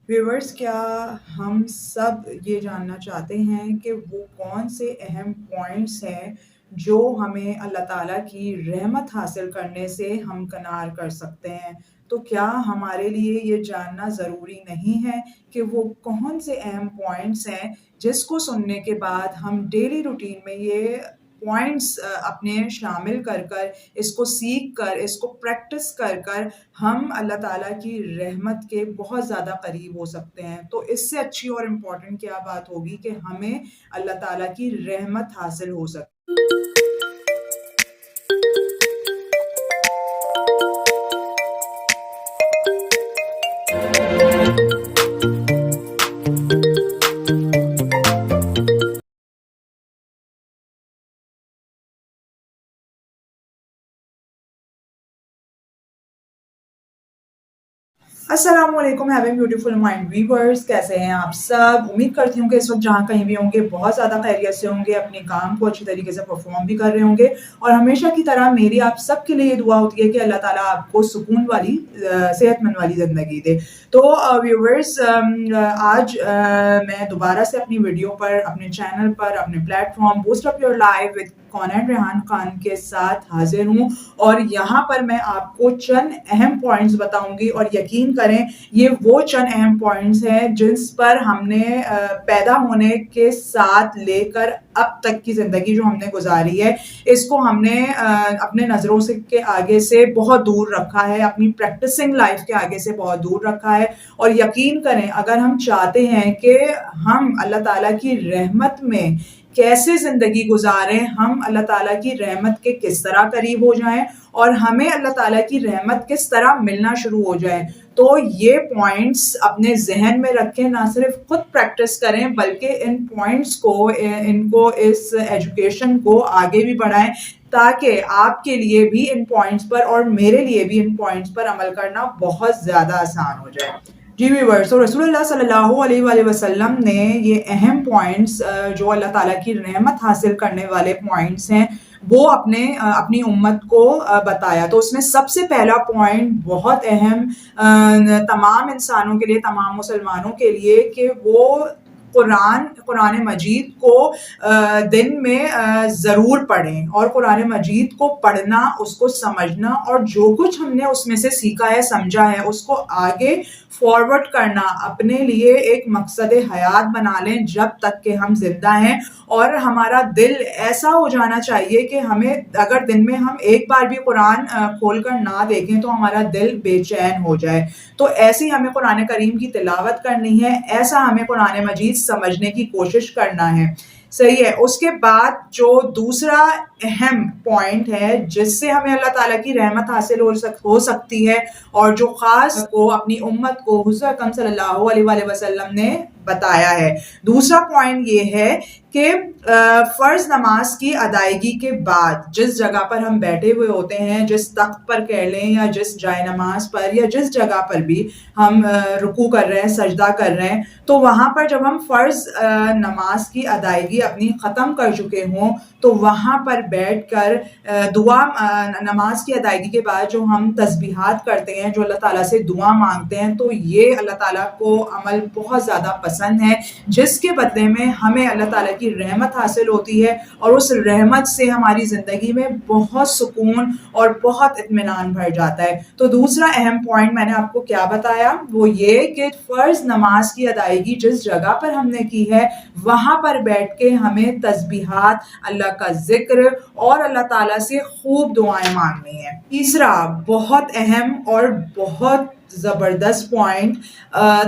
Viewers, क्या हम सब ये जानना चाहते हैं कि वो कौन से अहम पॉइंट्स हैं जो हमें अल्लाह ताला की रहमत हासिल करने से हमकिनार कर सकते हैं? तो क्या हमारे लिए ये जानना ज़रूरी नहीं है कि वो कौन से अहम पॉइंट्स हैं जिसको सुनने के बाद हम डेली रूटीन में ये पॉइंट्स अपने शामिल कर इसको सीख कर, इसको प्रैक्टिस कर हम अल्लाह ताला की रहमत के बहुत ज़्यादा करीब हो सकते हैं। तो इससे अच्छी और इम्पोर्टेंट क्या बात होगी कि हमें अल्लाह ताला की रहमत हासिल हो सके। अस्सलामुअलैकुम हैविंग ब्यूटीफुल माइंड व्यूअर्स, कैसे हैं आप सब? उम्मीद करती हूँ कि इस वक्त जहाँ कहीं भी होंगे बहुत ज़्यादा खैरियत से होंगे, अपने काम को अच्छी तरीके से परफॉर्म भी कर रहे होंगे। और हमेशा की तरह मेरी आप सबके लिए ये दुआ होती है कि अल्लाह ताला आपको सुकून वाली सेहतमंद वाली ज़िंदगी दे। तो व्यूअर्स, आज मैं दोबारा से अपनी वीडियो पर, अपने चैनल पर, अपने platform boost up your life with Kaunain Rehan Khan के साथ हाजिर हूँ। और यहाँ पर मैं आपको चंद अहम पॉइंट्स बताऊंगी और यकीन करें ये वो चंद अहम पॉइंट्स हैं जिस पर हमने पैदा होने के साथ लेकर अब तक की ज़िंदगी जो हमने गुजारी है, इसको हमने अपने नज़रों से के आगे से बहुत दूर रखा है, अपनी प्रैक्टिसिंग लाइफ के आगे से बहुत दूर रखा है। और यकीन करें, अगर हम चाहते हैं कि हम अल्लाह ताला की रहमत में कैसे ज़िंदगी गुजारें, हम अल्लाह ताला की रहमत के किस तरह करीब हो जाएं और हमें अल्लाह ताला की रहमत किस तरह मिलना शुरू हो जाए, तो ये पॉइंट्स अपने जहन में रखें। ना सिर्फ खुद प्रैक्टिस करें बल्कि इन पॉइंट्स को, इनको, इस एजुकेशन को आगे भी बढ़ाएं ताकि आपके लिए भी इन पॉइंट्स पर और मेरे लिए भी इन पॉइंट्स पर अमल करना बहुत ज़्यादा आसान हो जाए। जी व्यूअर्स, तो रसूलुल्लाह सल्लल्लाहु अलैहि वसल्लम ने ये अहम पॉइंट्स जो अल्लाह ताला की रहमत हासिल करने वाले पॉइंट्स हैं, वो अपनी उम्मत को बताया। तो उसमें सबसे पहला पॉइंट बहुत अहम तमाम इंसानों के लिए, तमाम मुसलमानों के लिए, कि वो कुरान मजीद को दिन में ज़रूर पढ़ें। और कुरान मजीद को पढ़ना, उसको समझना और जो कुछ हमने उसमें से सीखा है, समझा है, उसको आगे फॉरवर्ड करना, अपने लिए एक मकसद हयात बना लें जब तक कि हम जिंदा हैं। और हमारा दिल ऐसा हो जाना चाहिए कि हमें, अगर दिन में हम एक बार भी कुरान खोलकर ना देखें तो हमारा दिल बेचैन हो जाए। तो ऐसी हमें कुरान करीम की तिलावत करनी है, ऐसा हमें कुरान मजीद समझने की कोशिश करना है। सही है। उसके बाद जो दूसरा अहम पॉइंट है जिससे हमें अल्लाह ताला की रहमत हासिल हो सकती है और जो खास को अपनी उम्मत को हुज़ूर अकरम सल्लल्लाहु अलैहि वसल्लम ने बताया है। दूसरा पॉइंट ये है कि फ़र्ज़ नमाज की अदायगी के बाद जिस जगह पर हम बैठे हुए होते हैं, जिस तख्त पर कह लें या जिस जाए नमाज पर या जिस जगह पर भी हम रुकू कर रहे हैं, सजदा कर रहे हैं, तो वहाँ पर जब हम फ़र्ज़ नमाज की अदायगी अपनी ख़त्म कर चुके हों तो वहाँ पर बैठकर दुआ, नमाज की अदायगी के बाद जो हम तस्बीहात करते हैं, जो अल्लाह ताला से दुआ मांगते हैं, तो ये अल्लाह ताला को अमल बहुत ज़्यादा पसंद है, जिसके बदले में हमें अल्लाह ताला की रहमत हासिल होती है और उस रहमत से हमारी ज़िंदगी में बहुत सुकून और बहुत इत्मीनान भर जाता है। तो दूसरा अहम पॉइंट मैंने आपको क्या बताया, वो ये कि फ़र्ज़ नमाज की अदायगी जिस जगह पर हमने की है वहाँ पर बैठ के हमें तस्बीहात, अल्लाह का ज़िक्र और अल्लाह ताला से खूब दुआएं मांगनी है। तीसरा बहुत अहम और बहुत ज़बरदस्त पॉइंट,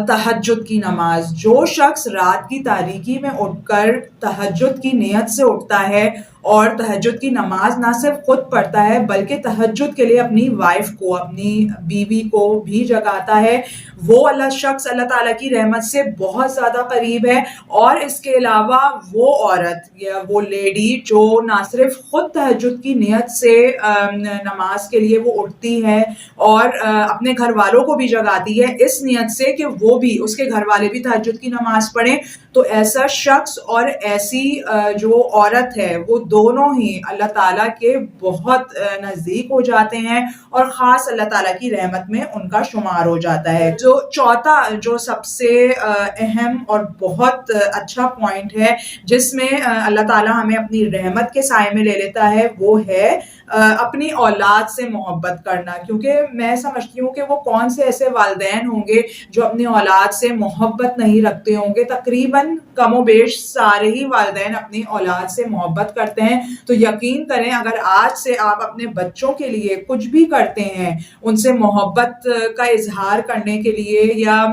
तहज्जुद की नमाज। जो शख्स रात की तारीकी में उठकर तहज्जुद की नियत से उठता है और तहज्जुद की नमाज ना सिर्फ खुद पढ़ता है बल्कि तहज्जुद के लिए अपनी वाइफ को, अपनी बीवी को भी जगाता है, वो शख्स अल्लाह ताला की रहमत से बहुत ज़्यादा करीब है। और इसके अलावा वो औरत या वो लेडी जो ना सिर्फ खुद तहज्जुद की नियत से नमाज के लिए वो उठती है और अपने घर वालों को को भी जगाती है इस नियत से कि वो भी, उसके घर वाले भी तहज्जुद की नमाज पढ़ें, तो ऐसा शख्स और ऐसी जो औरत है वो दोनों ही अल्लाह ताला के बहुत नज़दीक हो जाते हैं और ख़ास अल्लाह ताला की रहमत में उनका शुमार हो जाता है। जो चौथा जो सबसे अहम और बहुत अच्छा पॉइंट है जिसमें अल्लाह ताला हमें अपनी रहमत के साए में ले लेता है, वो है अपनी औलाद से मोहब्बत करना। क्योंकि मैं समझती हूँ कि वो कौन से ऐसे वालिदैन होंगे जो अपनी औलाद से मोहब्बत नहीं रखते होंगे। तकरीबन कमोबेश सारे ही वालिदैन अपनी औलाद से मोहब्बत करते हैं। तो यकीन करें अगर आज से आप अपने बच्चों के लिए कुछ भी करते हैं, उनसे मोहब्बत का इजहार करने के लिए या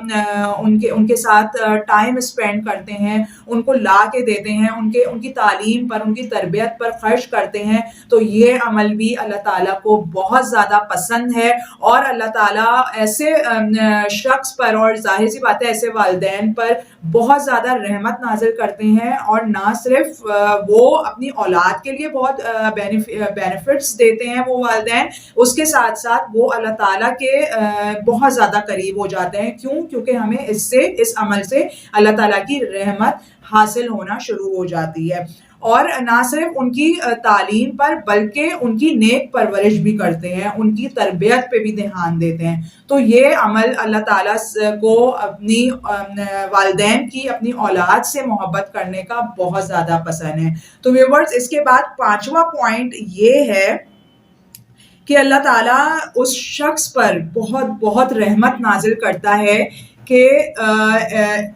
उनके साथ टाइम स्पेंड करते हैं, उनको ला के देते हैं, उनकी तालीम पर, उनकी तरबियत पर खर्च करते हैं, तो ये अमल भी अल्लाह ताला को बहुत ज़्यादा पसंद है। और अल्लाह ताला ऐसे शख्स पर, और जाहिर सी बात है ऐसे वालिदैन पर बहुत ज़्यादा रहमत नाजिल करते हैं। और ना सिर्फ वो अपनी औलाद के लिए बहुत बेनिफिट्स देते हैं वो वालिदैन, उसके साथ साथ वो अल्लाह ताला के बहुत ज़्यादा करीब हो जाते हैं। क्यों? क्योंकि हमें इस अमल से अल्लाह ताला की रहमत हासिल होना शुरू हो जाती है। और ना सिर्फ उनकी तालीम पर बल्कि उनकी नेक परवरिश भी करते हैं, उनकी तरबियत पे भी ध्यान देते हैं। तो ये अमल अल्लाह ताला को अपनी वालिदैन की, अपनी औलाद से मोहब्बत करने का बहुत ज़्यादा पसंद है। तो व्यूअर्स, इसके बाद पांचवा पॉइंट ये है कि अल्लाह ताला उस शख्स पर बहुत बहुत रहमत नाजिल करता है कि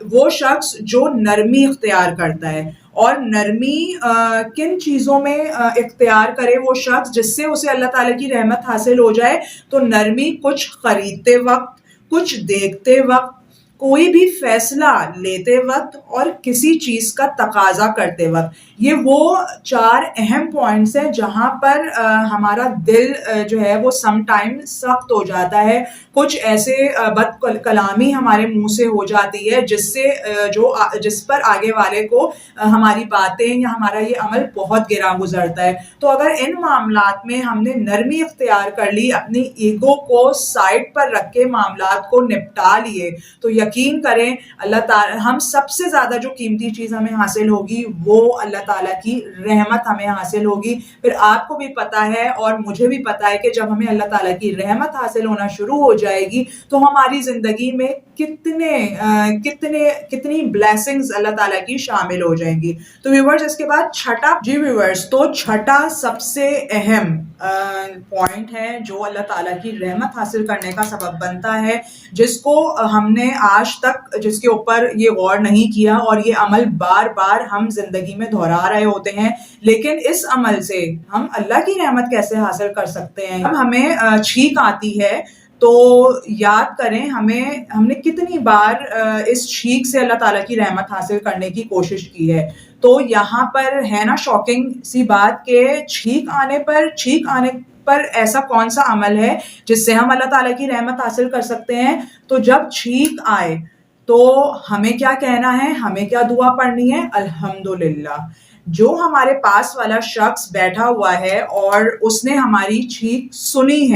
वो शख्स जो नरमी इख्तियार करता है। और नरमी किन चीज़ों में इख्तियार करे वो शख्स जिससे उसे अल्लाह ताला की रहमत हासिल हो जाए? तो नरमी कुछ खरीदते वक्त, कुछ देखते वक्त, कोई भी फैसला लेते वक्त और किसी चीज़ का तकाजा करते वक्त। ये वो 4 अहम पॉइंट्स हैं जहाँ पर हमारा दिल जो है वो सम टाइम सख्त हो जाता है। कुछ ऐसे बद कलामी हमारे मुंह से हो जाती है जिससे जिस पर आगे वाले को हमारी बातें या हमारा ये अमल बहुत गिरा गुजरता है। तो अगर इन मामलात में हमने नरमी इख्तियार कर ली, अपनी ईगो को साइड पर रख के मामलात को निपटा लिए, तो यकीन करें अल्लाह ताला, हम सबसे ज़्यादा जो कीमती चीज़ हमें हासिल होगी वो अल्लाह ताला की रहमत हमें हासिल होगी। फिर आपको भी पता है और मुझे भी पता है कि जब हमें अल्लाह ताला की रहमत हासिल होना शुरू हो जाएगी तो हमारी ज़िंदगी में कितनी ब्लेसिंग्स अल्लाह ताला की शामिल हो जाएंगी। तो व्यूअर्स, इसके बाद छठा सबसे अहम पॉइंट है जो अल्लाह ताला की रहमत हासिल करने का सबब बनता है, जिसको हमने आज तक जिसके ऊपर ये गौर नहीं किया और ये अमल बार बार हम जिंदगी में दोहरा रहे होते हैं, लेकिन इस अमल से हम अल्लाह की रहमत कैसे हासिल कर सकते हैं? जब हमें छींक आती है तो याद करें हमने कितनी बार इस छींक से अल्लाह ताला की रहमत हासिल करने की कोशिश की है। तो यहाँ पर है ना शॉकिंग सी बात कि छींक आने पर ऐसा कौन सा अमल है जिससे हम अल्लाह ताला की रहमत हासिल कर सकते हैं? तो जब छींक आए तो हमें क्या कहना है, हमें क्या दुआ पढ़नी है? अल्हम्दुलिल्लाह। जो हमारे पास वाला शख्स बैठा हुआ है और उसने हमारी छींक सुनी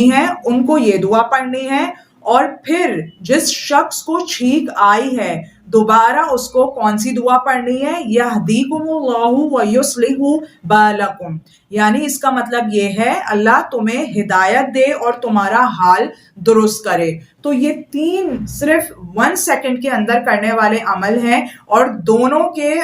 है, उनको ये दुआ पढ़नी है। और फिर जिस शख्स को छींक आई है दोबारा उसको कौन सी दुआ पढ़नी है? यहदीकुमुल्लाहु व युस्लिहु बालकुम। यानी इसका मतलब ये है अल्लाह तुम्हें हिदायत दे और तुम्हारा हाल दुरुस्त करे। तो ये 3 सिर्फ 1 सेकंड के अंदर करने वाले अमल हैं और दोनों के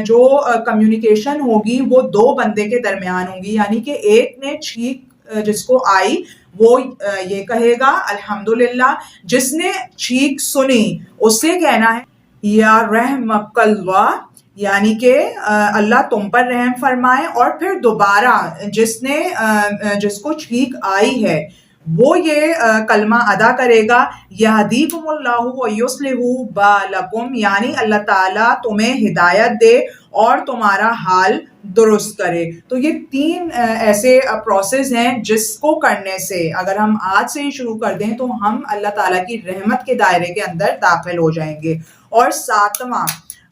जो कम्युनिकेशन होगी वो 2 बंदे के दरमियान होगी। यानी कि एक ने छींक जिसको आई वो ये कहेगा अल्हम्दुलिल्लाह, जिसने छींक सुनी उससे कहना है या रहमकल्लाह, यानी कि अल्लाह तुम पर रहम फरमाए। और फिर दोबारा जिसको छींक आई है वो ये कलमा अदा करेगा यहदीकुमुल्लाहु व युस्लिहु बालकुम, यानी अल्लाह ताला तुम्हें हिदायत दे और तुम्हारा हाल दुरुस्त करे। तो ये 3 ऐसे प्रोसेस हैं जिसको करने से अगर हम आज से ही शुरू कर दें तो हम अल्लाह ताला की रहमत के दायरे के अंदर दाखिल हो जाएंगे। और 7वां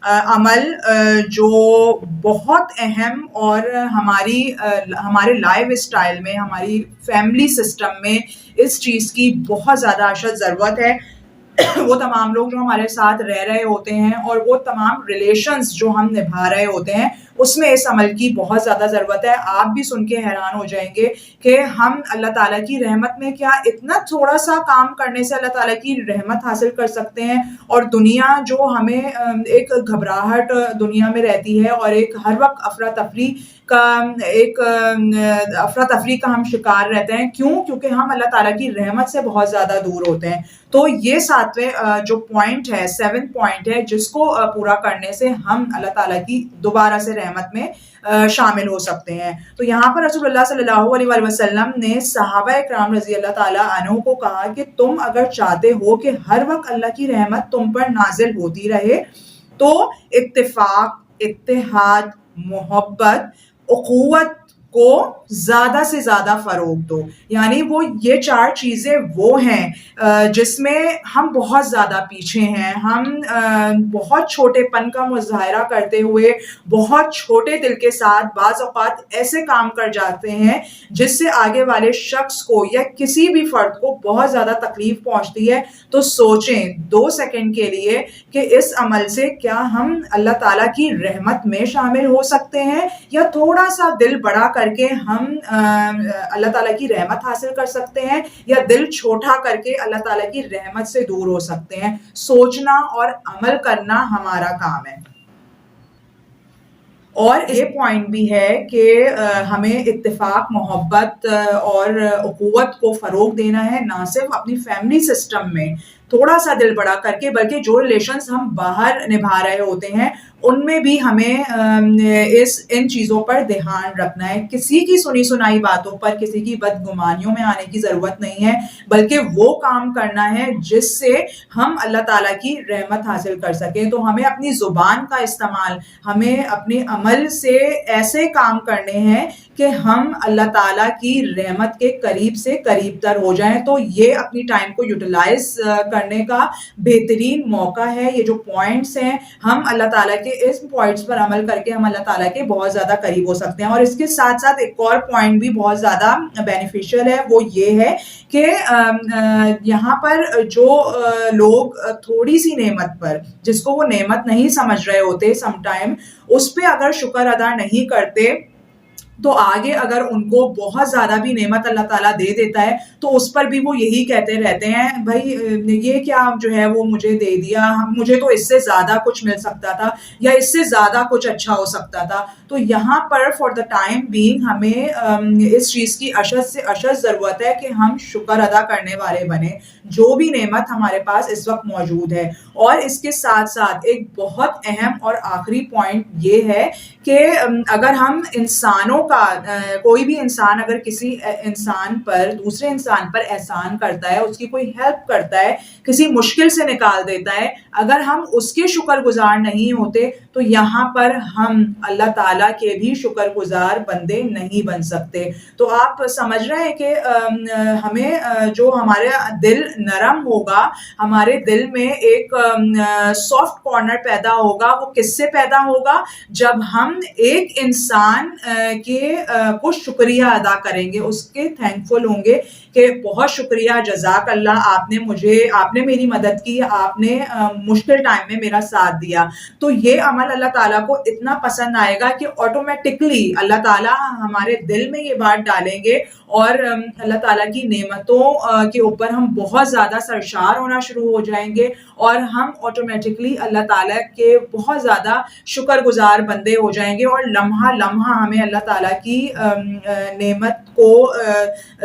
عمل جو بہت اہم اور ہمارے لائف اسٹائل میں، ہماری فیملی سسٹم میں اس چیز کی بہت زیادہ اشد ضرورت ہے. وہ تمام لوگ جو ہمارے ساتھ رہ رہے ہوتے ہیں اور وہ تمام ریلیشنز جو ہم نبھا رہے ہوتے ہیں اس میں اس عمل کی بہت زیادہ ضرورت ہے. آپ بھی سن کے حیران ہو جائیں گے کہ ہم اللہ تعالیٰ کی رحمت میں کیا اتنا تھوڑا سا کام کرنے سے اللہ تعالیٰ کی رحمت حاصل کر سکتے ہیں. اور دنیا جو ہمیں ایک گھبراہٹ دنیا میں رہتی ہے اور ایک ہر وقت افراتفری کا ہم شکار رہتے ہیں. کیونکہ ہم اللہ تعالیٰ کی رحمت سے بہت زیادہ دور ہوتے ہیں. تو یہ 7واں جو پوائنٹ ہے، 7 پوائنٹ ہے، جس کو پورا کرنے سے ہم اللہ تعالیٰ کی دوبارہ سے رحمت میں شامل ہو سکتے ہیں. تو یہاں پر رسول اللہ صلی اللہ علیہ وآلہ وسلم نے صحابہ اکرام رضی اللہ تعالیٰ عنہ کو کہا کہ تم اگر چاہتے ہو کہ ہر وقت اللہ کی رحمت تم پر نازل ہوتی رہے تو اتفاق، اتحاد، محبت، اخوت کو زیادہ سے زیادہ فروغ دو. یعنی وہ یہ 4 چیزیں وہ ہیں جس میں ہم بہت زیادہ پیچھے ہیں. ہم بہت چھوٹے پن کا مظاہرہ کرتے ہوئے بہت چھوٹے دل کے ساتھ بعض اوقات ایسے کام کر جاتے ہیں جس سے آگے والے شخص کو یا کسی بھی فرد کو بہت زیادہ تکلیف پہنچتی ہے. تو سوچیں 2 سیکنڈ کے لیے کہ اس عمل سے کیا ہم اللہ تعالیٰ کی رحمت میں شامل ہو سکتے ہیں یا تھوڑا سا دل بڑا کر کے ہم اللہ تعالیٰ کی رحمت حاصل کر سکتے ہیں یا دل چھوٹا کر کے اللہ تعالیٰ کی رحمت سے دور ہو سکتے ہیں. سوچنا اور عمل کرنا ہمارا کام ہے. اور یہ پوائنٹ بھی ہے کہ ہمیں اتفاق، محبت اور اخوت کو فروغ دینا ہے، نہ صرف اپنی فیملی سسٹم میں تھوڑا سا دل بڑا کر کے، بلکہ جو ریلیشنز ہم باہر نبھا رہے ہوتے ہیں ان میں بھی ہمیں ان چیزوں پر دھیان رکھنا ہے. کسی کی سنی سنائی باتوں پر، کسی کی بدگمانیوں میں آنے کی ضرورت نہیں ہے، بلکہ وہ کام کرنا ہے جس سے ہم اللہ تعالیٰ کی رحمت حاصل کر سکیں. تو ہمیں اپنی زبان کا استعمال، ہمیں اپنے عمل سے ایسے کام کرنے ہیں کہ ہم اللہ تعالیٰ کی رحمت کے قریب سے قریب تر ہو جائیں. تو یہ اپنی ٹائم کو یوٹیلائز کرنے کا بہترین موقع ہے. یہ جو پوائنٹس ہیں، ہم اللہ تعالیٰ کے اس پوائنٹس پر عمل کر کے ہم اللہ تعالیٰ کے بہت زیادہ قریب ہو سکتے ہیں. اور اس کے ساتھ ساتھ ایک اور پوائنٹ بھی بہت زیادہ بینیفیشل ہے، وہ یہ ہے کہ یہاں پر جو لوگ تھوڑی سی نعمت پر، جس کو وہ نعمت نہیں سمجھ رہے ہوتے سم ٹائم، اس پہ اگر شکر ادا نہیں کرتے تو آگے اگر ان کو بہت زیادہ بھی نعمت اللہ تعالیٰ دے دیتا ہے تو اس پر بھی وہ یہی کہتے رہتے ہیں، بھائی یہ کیا جو ہے وہ مجھے دے دیا، مجھے تو اس سے زیادہ کچھ مل سکتا تھا یا اس سے زیادہ کچھ اچھا ہو سکتا تھا. تو یہاں پر فار دا ٹائم بینگ ہمیں اس چیز کی اشد سے اشد ضرورت ہے کہ ہم شکر ادا کرنے والے بنیں جو بھی نعمت ہمارے پاس اس وقت موجود ہے. اور اس کے ساتھ ساتھ ایک بہت اہم اور آخری پوائنٹ یہ ہے کہ اگر ہم انسانوں کا کوئی بھی انسان اگر کسی انسان پر، دوسرے انسان پر احسان کرتا ہے، اس کی کوئی ہیلپ کرتا ہے، کسی مشکل سے نکال دیتا ہے، اگر ہم اس کے شکر گزار نہیں ہوتے تو یہاں پر ہم اللہ تعالیٰ کے بھی شکر گزار بندے نہیں بن سکتے. تو آپ سمجھ رہے ہیں کہ ہمیں جو ہمارا دل نرم ہوگا، ہمارے دل میں ایک سافٹ کارنر پیدا ہوگا، وہ کس سے پیدا ہوگا؟ جب ہم ایک انسان کو شکریہ ادا کریں گے، اس کے تھینکفل ہوں گے کہ بہت شکریہ، جزاک اللہ، آپ نے میری مدد کی، آپ نے مشکل ٹائم میں میرا ساتھ دیا. تو یہ عمل اللہ تعالیٰ کو اتنا پسند آئے گا کہ آٹومیٹکلی اللہ تعالیٰ ہمارے دل میں یہ بات ڈالیں گے اور اللہ تعالیٰ کی نعمتوں کے اوپر ہم بہت زیادہ سرشار ہونا شروع ہو جائیں گے اور ہم آٹومیٹکلی اللہ تعالیٰ کے بہت زیادہ شکر گزار بندے ہو جائیں گے. اور لمحہ لمحہ ہمیں اللہ تعالیٰ کی نعمت کو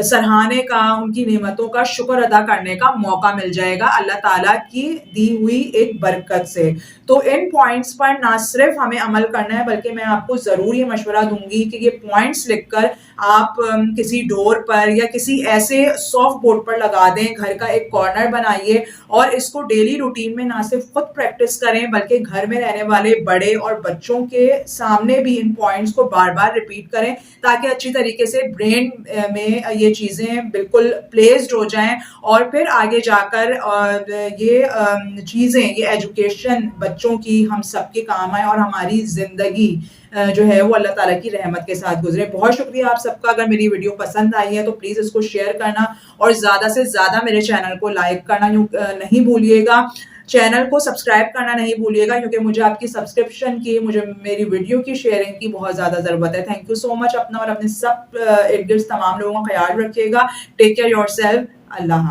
سراہنے کا، ان کی نعمتوں کا شکر ادا کرنے کا موقع مل جائے گا اللہ تعالیٰ کی دی ہوئی ایک برکت سے. تو ان پوائنٹس پر نہ صرف ہمیں عمل کرنا ہے بلکہ میں آپ کو ضرور یہ مشورہ دوں گی کہ یہ پوائنٹس لکھ کر آپ کسی ڈور پر یا کسی ایسے سافٹ بورڈ پر لگا دیں، گھر کا ایک کارنر بنائیے اور اس کو ڈیلی روٹین میں نہ صرف خود پریکٹس کریں بلکہ گھر میں رہنے والے بڑے اور بچوں کے سامنے بھی ان پوائنٹس کو بار بار ریپیٹ کریں تاکہ اچھی طریقے سے برین میں یہ چیزیں بالکل بالکل پلیسڈ ہو جائیں اور پھر آگے جا کر یہ چیزیں، یہ ایجوکیشن بچوں کی ہم سب کے کام آئے اور ہماری زندگی جو ہے وہ اللہ تعالیٰ کی رحمت کے ساتھ گزرے. بہت شکریہ آپ سب کا. اگر میری ویڈیو پسند آئی ہے تو پلیز اس کو شیئر کرنا اور زیادہ سے زیادہ میرے چینل کو لائک کرنا نہیں بھولیے گا. چینل کو سبسکرائب کرنا نہیں بھولیے گا کیونکہ مجھے آپ کی سبسکرپشن کی، مجھے میری ویڈیو کی شیئرنگ کی بہت زیادہ ضرورت ہے. تھینک یو سو مچ. اپنا اور اپنے سب ارد گرد تمام لوگوں کا خیال رکھیے گا. Take care yourself. اللہ حافظ.